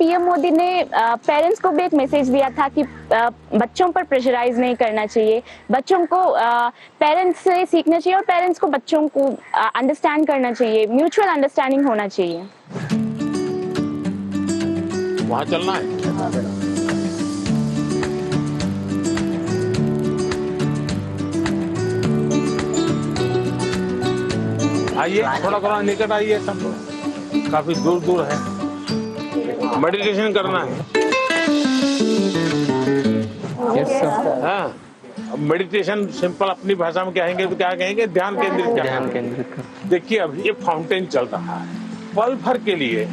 PM Modi ने parents को भी एक मैसेज दिया था कि बच्चों पर प्रेशराइज नहीं करना चाहिए, बच्चों को पेरेंट्स से सीखना चाहिए और पेरेंट्स को बच्चों को अंडरस्टैंड करना चाहिए, म्यूचुअल अंडरस्टैंडिंग होना चाहिए। वहाँ चलना है। आइए, थोड़ा थोड़ा निकट आइए, सब लोग काफी दूर दूर है, मेडिटेशन करना है। हाँ, मेडिटेशन सिंपल अपनी भाषा में कहेंगे तो क्या कहेंगे, ध्यान केंद्रित कर। देखिए अभी ये फाउंटेन चल रहा है, पल भर के लिए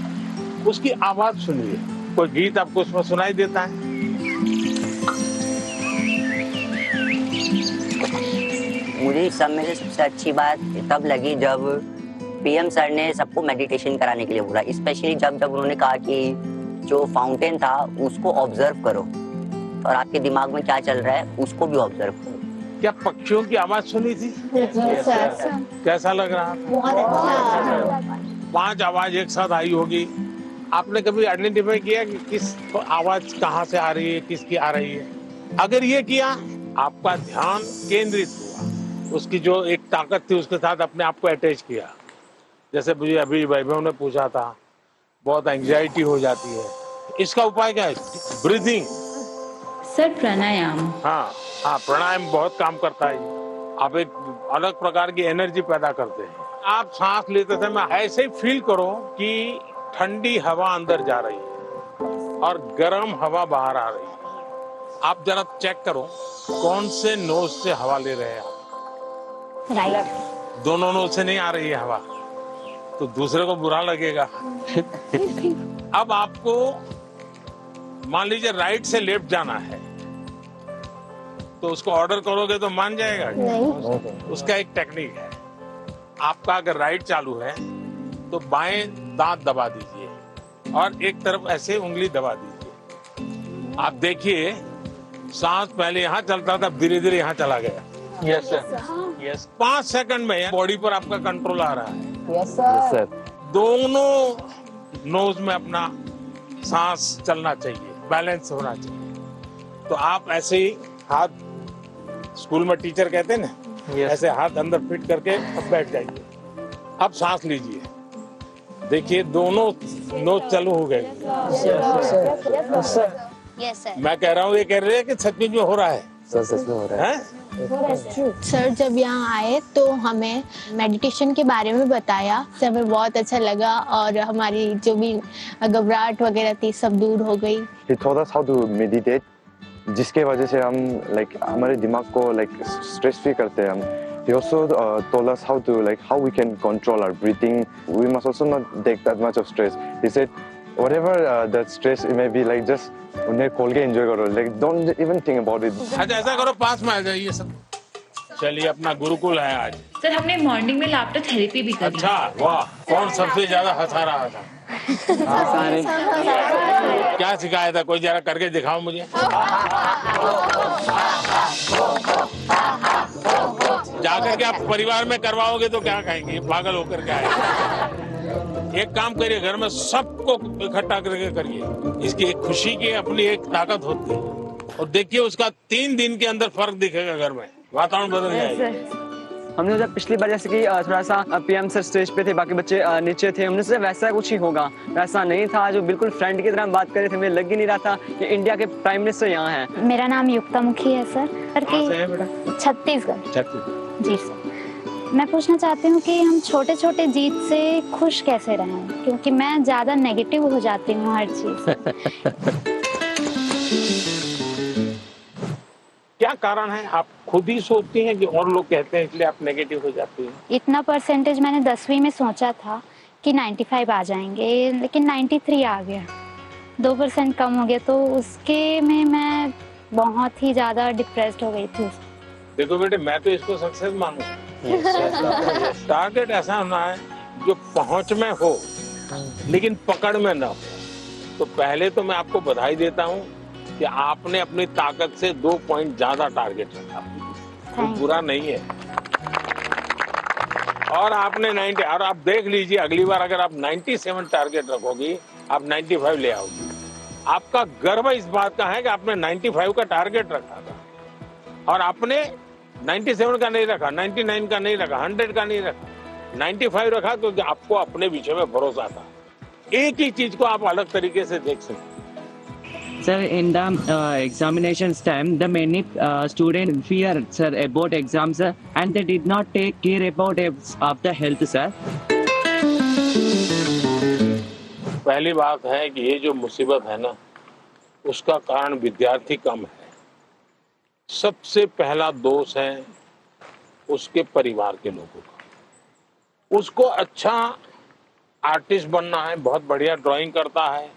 उसकी आवाज सुनिए। कोई गीत आपको उसमें सुनाई देता है? मुझे इस सब में से सबसे अच्छी बात तब लगी जब पीएम सर ने सबको मेडिटेशन कराने के लिए बोला, स्पेशली जब उन्होंने कहा कि जो फाउंटेन था उसको ऑब्जर्व करो और आपके दिमाग में क्या चल रहा है उसको भी ऑब्जर्व करो। क्या पक्षियों की आवाज सुनी थी? कैसा लग रहा था? 5 आवाज एक साथ आई होगी। आपने कभी आइडेंटिफाई किया कि किस आवाज कहाँ से आ रही है, किसकी आ रही है? अगर ये किया, आपका ध्यान केंद्रित हुआ, उसकी जो एक ताकत थी उसके साथ अपने आप को अटैच किया। जैसे मुझे अभी वैभव ने पूछा था, बहुत एंजाइटी हो जाती है, इसका उपाय क्या है? ब्रीथिंग सर, प्राणायाम। हाँ, प्राणायाम बहुत काम करता है। आप एक अलग प्रकार की एनर्जी पैदा करते हैं। आप सांस लेते समय ऐसे ही फील करो कि ठंडी हवा अंदर जा रही है और गर्म हवा बाहर आ रही है। आप जरा चेक करो कौन से नोज से हवा ले रहे हैं आप। राइट। दोनों नोज से नहीं आ रही है हवा तो दूसरे को बुरा लगेगा। अब आपको मान लीजिए राइट से लेफ्ट जाना है तो उसको ऑर्डर करोगे तो मान जाएगा? नहीं। उसका एक टेक्निक है, आपका अगर राइट चालू है तो बाएं दांत दबा दीजिए और एक तरफ ऐसे उंगली दबा दीजिए। आप देखिए सांस पहले यहाँ चलता था, धीरे धीरे यहाँ चला गया। Yes sir, yes. 5 सेकंड में बॉडी पर आपका कंट्रोल आ रहा है। Yes sir. दोनों नोज में अपना सांस चलना चाहिए, बैलेंस होना चाहिए। तो आप ऐसे ही हाथ, स्कूल में टीचर कहते हैं ना, ऐसे हाथ अंदर फिट करके अब बैठ जाइए। अब सांस लीजिए, देखिए दोनों नोज चालू हो गए। मैं कह रहा हूँ, ये कह रहे हैं कि सचमुच में हो रहा है? सच में हो रहा है। सर जब यहाँ आए तो हमें मेडिटेशन के बारे में बताया, हमें बहुत अच्छा लगा और हमारी जो भी घबराहट वगैरह थी सब दूर हो गई। He taught us how to meditate, जिसके वजह से हम हमारे दिमाग को स्ट्रेस फ्री करते हैं हम। He also told us how we can control our breathing. We must also not take that much of stress. He said, whatever that stress it may be, just उन्हें खोल के enjoy करो, don't even think about it. अच्छा ऐसा करो, पास में आ जाइए सब। चलिए, अपना गुरुकुल है आज। सर हमने मॉर्निंग में लाफ्टर थेरेपी भी करी। अच्छा, वाह। कौन सबसे ज्यादा हंसा रहा था? क्या सिखाया था? कोई जरा करके दिखाओ मुझे। जाकर के आप परिवार में करवाओगे तो क्या कहेंगे, पागल होकर के आए। एक काम करिए, घर में सबको इकट्ठा करके करिए। इसकी एक खुशी की अपनी एक ताकत होती है और देखिए उसका 3 दिन के अंदर फर्क दिखेगा, घर में वातावरण बदल जाएगा। हमने जब पिछली बार जैसे कि थोड़ा सा पीएम सर स्टेज पे थे, बाकी बच्चे नीचे थे, हमने सोचा वैसा कुछ ही होगा, वैसा नहीं था। जो बिल्कुल फ्रेंड की तरह बात कर रहे थे, मुझे लग ही नहीं रहा था कि इंडिया के प्राइम मिनिस्टर यहाँ हैं। मेरा नाम युक्ता मुखी है सर। छत्तीसगढ़। जी सर। मैं पूछना चाहती हूँ कि हम छोटे छोटे जीत से खुश कैसे रहें, क्योंकि मैं ज्यादा नेगेटिव हो जाती हूँ हर चीज। क्या कारण है? आप खुद ही सोचती हैं कि और लोग कहते हैं इसलिए आप नेगेटिव हो जाती हैं? इतना परसेंटेज मैंने 10वीं में सोचा था कि 95 आ जाएंगे, लेकिन 93 आ गया, 2% कम हो गया, तो उसके में मैं बहुत ही ज्यादा डिप्रेस्ड हो गई थी। देखो बेटे, मैं तो इसको सक्सेस मानूंगा। टारगेट ऐसा होना है जो पहुंच में हो लेकिन पकड़ में न हो। तो पहले तो मैं आपको बधाई देता हूं कि आपने अपनी ताकत से 2 पॉइंट ज्यादा टारगेट रखा, तो बुरा नहीं है। और आपने 90, और आप देख लीजिए अगली बार अगर आप 97 टारगेट रखोगी, आप 95 ले आओगी। आपका गर्व इस बात का है कि आपने 95 का टारगेट रखा था और आपने 97 का नहीं रखा, 99 का नहीं रखा, 100 का नहीं रखा, 95 रखा, क्योंकि आपको अपने विषय में भरोसा था। एक ही चीज को आप अलग तरीके से देख सकते। Sir, in the examinations time, the many students fear, sir, about exams, sir, and they did not take care about of the health, sir. पहली बात है कि ये जो मुसीबत है ना, उसका कारण विद्यार्थी कम है। सबसे पहला दोष है उसके परिवार के लोगों का। उसको अच्छा आर्टिस्ट बनना है, बहुत बढ़िया ड्राइंग करता है,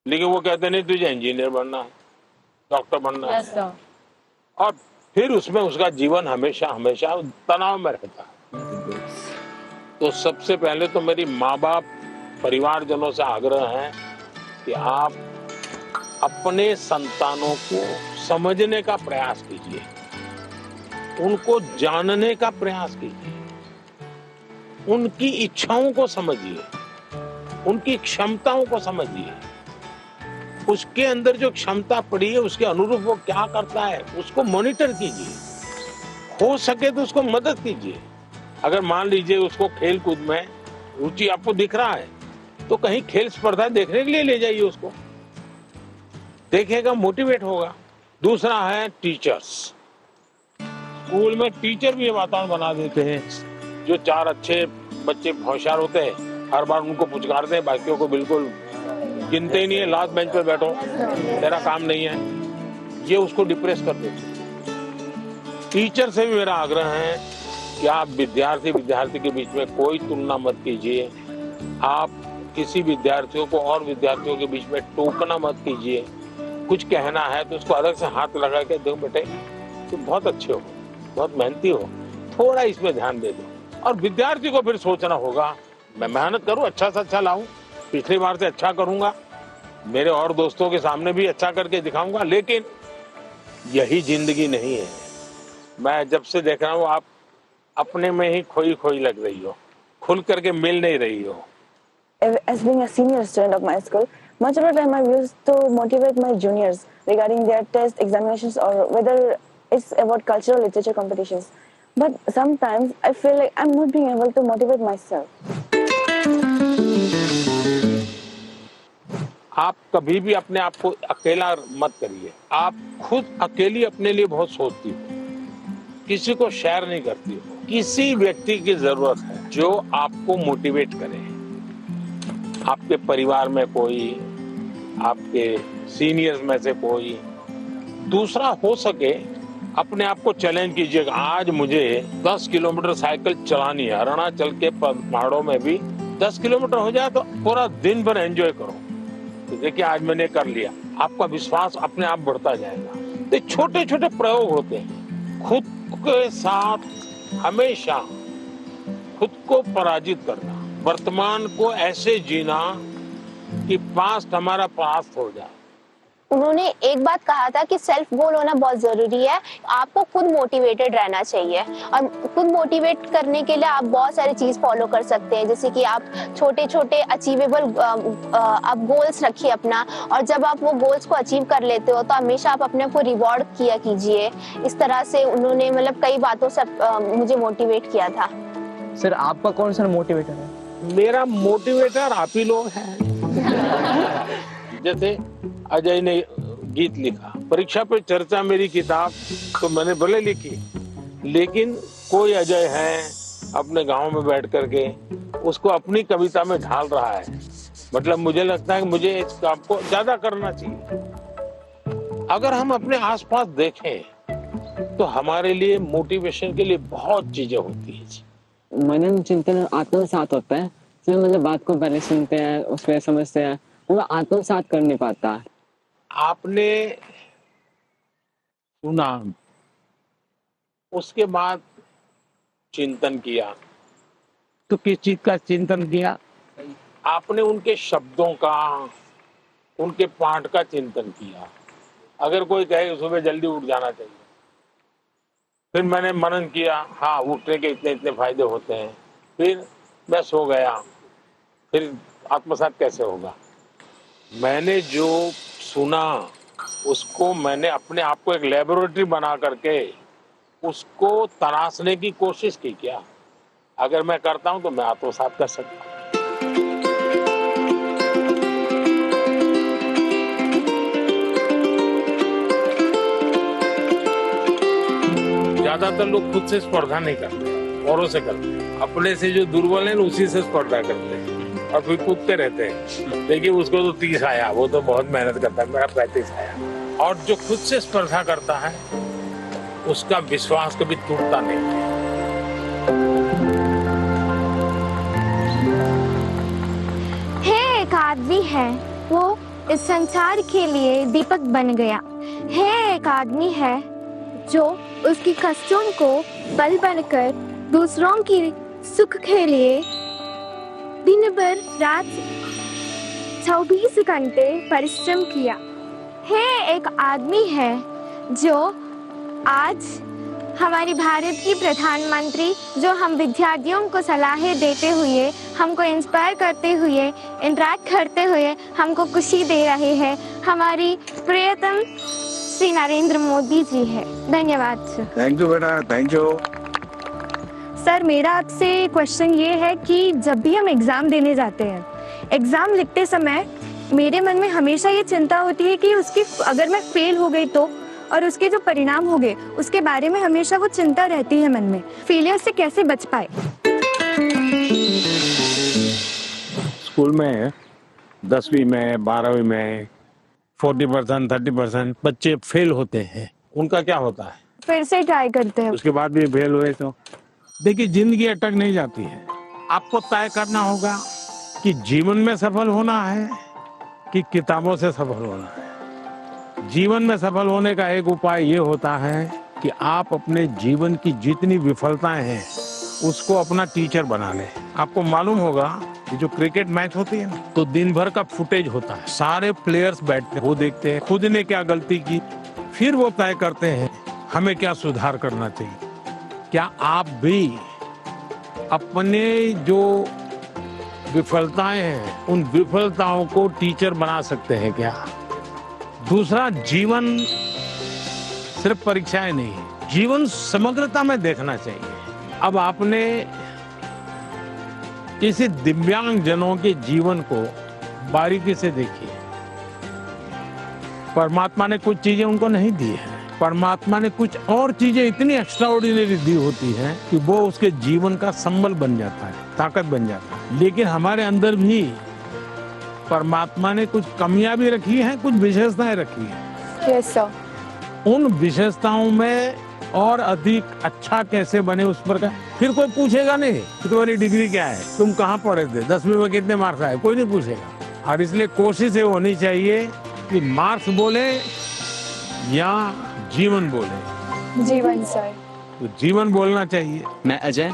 लेकिन वो कहते नहीं तुझे इंजीनियर बनना है, डॉक्टर बनना है, और फिर उसमें उसका जीवन हमेशा हमेशा तनाव में रहता है। तो सबसे पहले तो मेरी माँ बाप परिवारजनों से आग्रह है कि आप अपने संतानों को समझने का प्रयास कीजिए, उनको जानने का प्रयास कीजिए, उनकी इच्छाओं को समझिए, उनकी क्षमताओं को समझिए, उसके अंदर जो क्षमता पड़ी है उसके अनुरूप वो क्या करता है उसको मॉनिटर कीजिए, हो सके तो उसको मदद कीजिए। अगर मान लीजिए उसको खेल कूद में रुचि आपको दिख रहा है तो कहीं खेल स्पर्धा देखने के लिए ले जाइए, उसको देखेगा, मोटिवेट होगा। दूसरा है टीचर्स। स्कूल में टीचर भी ये वातावरण बना देते हैं, जो 4 अच्छे बच्चे होशियार होते हैं हर बार उनको पुचकारते हैं, बाकियों को बिल्कुल गिनते ही नहीं है, लास्ट बेंच पर बैठो, तेरा काम नहीं है, ये उसको डिप्रेस कर देते हैं। टीचर से भी मेरा आग्रह है कि आप विद्यार्थी के बीच में कोई तुलना मत कीजिए, आप किसी विद्यार्थियों को और विद्यार्थियों के बीच में टोकना मत कीजिए। कुछ कहना है तो उसको अलग से हाथ लगा के दो, बेटे तुम बहुत अच्छे हो, बहुत मेहनती हो, थोड़ा इसमें ध्यान दे दो। और विद्यार्थी को फिर सोचना होगा मैं मेहनत करूं, अच्छा से अच्छा लाऊं, पिछली बार से अच्छा करूंगा, मेरे और दोस्तों के सामने भी अच्छा करके दिखाऊंगा। लेकिन यही जिंदगी नहीं है। मैं जब से देख रहा हूं आप अपने में ही खोई खोई लग रही हो, खुल करके मिल नहीं रही हो। As being a senior student of my school, much of the time I used to motivate my juniors regarding their test examinations or whether it's about cultural literature competitions. But sometimes I feel like I'm not being able to motivate myself. आप कभी भी अपने आप को अकेला मत करिए। आप खुद अकेली अपने लिए बहुत सोचती हो, किसी को शेयर नहीं करती हो। किसी व्यक्ति की जरूरत है जो आपको मोटिवेट करे। आपके परिवार में कोई, आपके सीनियर्स में से कोई। दूसरा, हो सके अपने आप को चैलेंज कीजिएगा, आज मुझे 10 किलोमीटर साइकिल चलानी है, अरुणाचल के पहाड़ों में भी 10 किलोमीटर हो जाए तो पूरा दिन भर एंजॉय करो। तो देखिए आज मैंने कर लिया, आपका विश्वास अपने आप बढ़ता जाएगा। तो छोटे छोटे प्रयोग होते हैं, खुद के साथ हमेशा खुद को पराजित करना, वर्तमान को ऐसे जीना कि पास्ट हमारा पास्ट हो जाए। उन्होंने एक बात कहा था कि सेल्फ गोल होना बहुत जरूरी है, आपको खुद मोटिवेटेड रहना चाहिए और खुद मोटिवेट करने के लिए आप बहुत सारी चीज फॉलो कर सकते हैं, जैसे कि आप छोटे छोटे अचीवेबल आप गोल्स रखिए अपना, और जब आप वो गोल्स को अचीव कर लेते हो तो हमेशा आप अपने को रिवॉर्ड किया कीजिए। इस तरह से उन्होंने मतलब कई बातों से मुझे मोटिवेट किया था। सर आपका कौन सा मोटिवेटर है? मेरा मोटिवेटर आप ही लोग हैं। जैसे अजय ने गीत लिखा, परीक्षा पे चर्चा मेरी किताब तो मैंने भले लिखी, लेकिन कोई अजय है अपने गांव में बैठ करके उसको अपनी कविता में ढाल रहा है। मतलब मुझे लगता है कि मुझे इस काम को ज्यादा करना चाहिए। अगर हम अपने आसपास देखें तो हमारे लिए मोटिवेशन के लिए बहुत चीजें होती है। मनन चिंतन आत्मसात होता है, मतलब बात को पहले सुनते हैं, उसमें समझते हैं, वो आत्मसात कर नहीं पाता। आपने सुना, उसके बाद चिंतन किया, तो किस चीज का चिंतन किया? आपने उनके शब्दों का, उनके पाठ का चिंतन किया। अगर कोई कहे सुबह जल्दी उठ जाना चाहिए, फिर मैंने मनन किया, हाँ उठने के इतने इतने फायदे होते हैं, फिर मैं सो गया, फिर आत्मसात कैसे होगा? मैंने जो सुना उसको मैंने अपने आप को एक लेबोरेटरी बना करके उसको तराशने की कोशिश की। क्या अगर मैं करता हूं तो मैं आत्मसात कर सकता हूं। ज्यादातर लोग खुद से स्पर्धा नहीं करते, औरों से करते हैं। अपने से जो दुर्बल है उसी से स्पर्धा करते हैं और फिर कूदते रहते हैं। देखिए उसको तो 30 आया, वो तो बहुत मेहनत करता है, मेरा 35 आया। और जो खुद से स्पर्धा करता है उसका विश्वास कभी टूटता नहीं है। है एक आदमी है, वो इस संसार के लिए दीपक बन गया है। एक आदमी है जो उसकी कष्टों को बल बनकर दूसरों की सुख के लिए दिन भर रात 24 घंटे परिश्रम किया है। एक आदमी है जो आज हमारे भारत की प्रधानमंत्री, जो हम विद्यार्थियों को सलाहें देते हुए, हमको इंस्पायर करते हुए, इंटरेक्ट करते हुए हमको खुशी दे रहे हैं, हमारी प्रियतम श्री नरेंद्र मोदी जी है। धन्यवाद सर। थैंक यू बेटा, थैंक यू। सर मेरा आपसे क्वेश्चन ये है कि जब भी हम एग्ज़ाम देने जाते हैं, एग्ज़ाम लिखते समय मेरे मन में हमेशा ये चिंता होती है कि उसकी अगर मैं फेल हो गई तो, और उसके जो परिणाम हो गए उसके बारे में हमेशा वो चिंता रहती है मन में। फेलियर से कैसे बच पाए? स्कूल में 10वीं में 12वीं में 40% 30% बच्चे फेल होते हैं। उनका क्या होता है? फिर से ट्राई करते हैं। उसके बाद भी फेल हुए तो देखिए जिंदगी अटक नहीं जाती है। आपको तय करना होगा कि जीवन में सफल होना है कि किताबों से सफल होना है। जीवन में सफल होने का एक उपाय ये होता है कि आप अपने जीवन की जितनी विफलताएं हैं उसको अपना टीचर बना लें। आपको मालूम होगा ये जो क्रिकेट मैच होती है ना, तो दिन भर का फुटेज होता है, सारे प्लेयर्स बैठते हैं, वो देखते हैं खुद ने क्या गलती की, फिर वो तय करते हैं हमें क्या सुधार करना चाहिए। क्या आप भी अपने जो विफलताएं हैं उन विफलताओं को टीचर बना सकते हैं क्या? दूसरा, जीवन सिर्फ परीक्षाएं नहीं है, जीवन समग्रता में देखना चाहिए। अब आपने किसी दिव्यांग जनों के जीवन को बारीकी से देखिए। परमात्मा ने कुछ चीजें उनको नहीं दी है, परमात्मा ने कुछ और चीजें इतनी एक्स्ट्राऑर्डिनरी दी होती हैं कि वो उसके जीवन का संबल बन जाता है, ताकत बन जाता है। लेकिन हमारे अंदर भी परमात्मा ने कुछ कमियां भी रखी हैं, कुछ विशेषताएं रखी हैं। Yes sir. उन विशेषताओं में और अधिक अच्छा कैसे बने उस पर का फिर कोई पूछेगा नहीं कि तुम्हारी डिग्री क्या है, तुम कहाँ पढ़े थे, 10वीं में कितने मार्क्स आए, कोई नहीं पूछेगा। और इसलिए कोशिश ये होनी चाहिए कि मार्क्स बोले या जीवन बोले। जीवन सर। तो जीवन बोलना चाहिए। मैं अजय,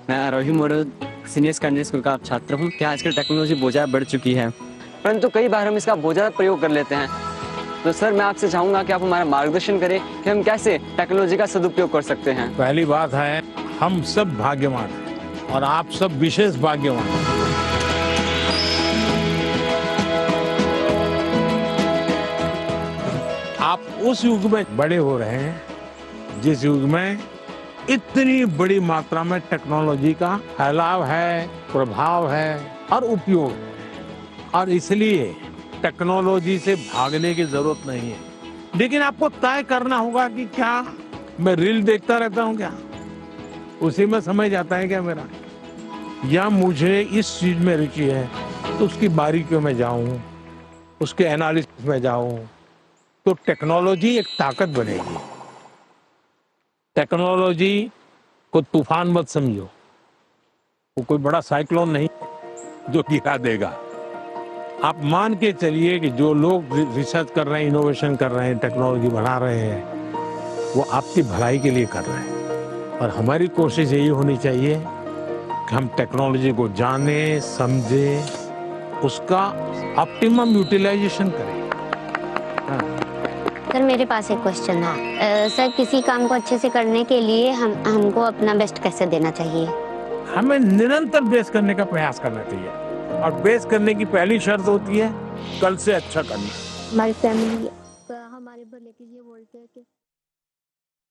मैं आरोही मॉडल सीनियर सेकेंडरी स्कूल का छात्र हूँ। क्या आजकल टेक्नोलॉजी बहुत ज़्यादा बढ़ चुकी है, परंतु कई बार हम इसका बहुत ज़्यादा प्रयोग कर लेते हैं। तो सर मैं आपसे चाहूँगा कि आप हमारा मार्गदर्शन करें कि हम कैसे टेक्नोलॉजी का सदुपयोग कर सकते हैं। पहली बात है हम सब भाग्यवान हैं और आप सब विशेष भाग्यवान हैं। आप उस युग में बड़े हो रहे हैं जिस युग में इतनी बड़ी मात्रा में टेक्नोलॉजी का फैलाव है, प्रभाव है और उपयोग है। और इसलिए टेक्नोलॉजी से भागने की जरूरत नहीं है, लेकिन आपको तय करना होगा कि क्या मैं रील देखता रहता हूँ, क्या उसी में समय जाता है क्या मेरा, या मुझे इस चीज में रुचि है तो उसकी बारीकियों में जाऊं, उसके एनालिसिस में जाऊं, तो टेक्नोलॉजी एक ताकत बनेगी। टेक्नोलॉजी को तूफान मत समझो, वो कोई बड़ा साइक्लोन नहीं जो गिरा देगा। आप मान के चलिए कि जो लोग रिसर्च कर रहे हैं, इनोवेशन कर रहे हैं, टेक्नोलॉजी बना रहे हैं, वो आपकी भलाई के लिए कर रहे हैं। और हमारी कोशिश यही होनी चाहिए कि हम टेक्नोलॉजी को जाने, समझे, उसका ऑप्टिमम यूटिलाइजेशन करें। सर मेरे पास एक क्वेश्चन है। सर किसी काम को अच्छे से करने के लिए हमको अपना बेस्ट कैसे देना चाहिए? हमें निरंतर बेस्ट करने का प्रयास करना चाहिए, और बेस्ट करने की पहली शर्त होती है कल से अच्छा करना। हमारी फैमिली हमारे भले के लिए बोलते हैं कि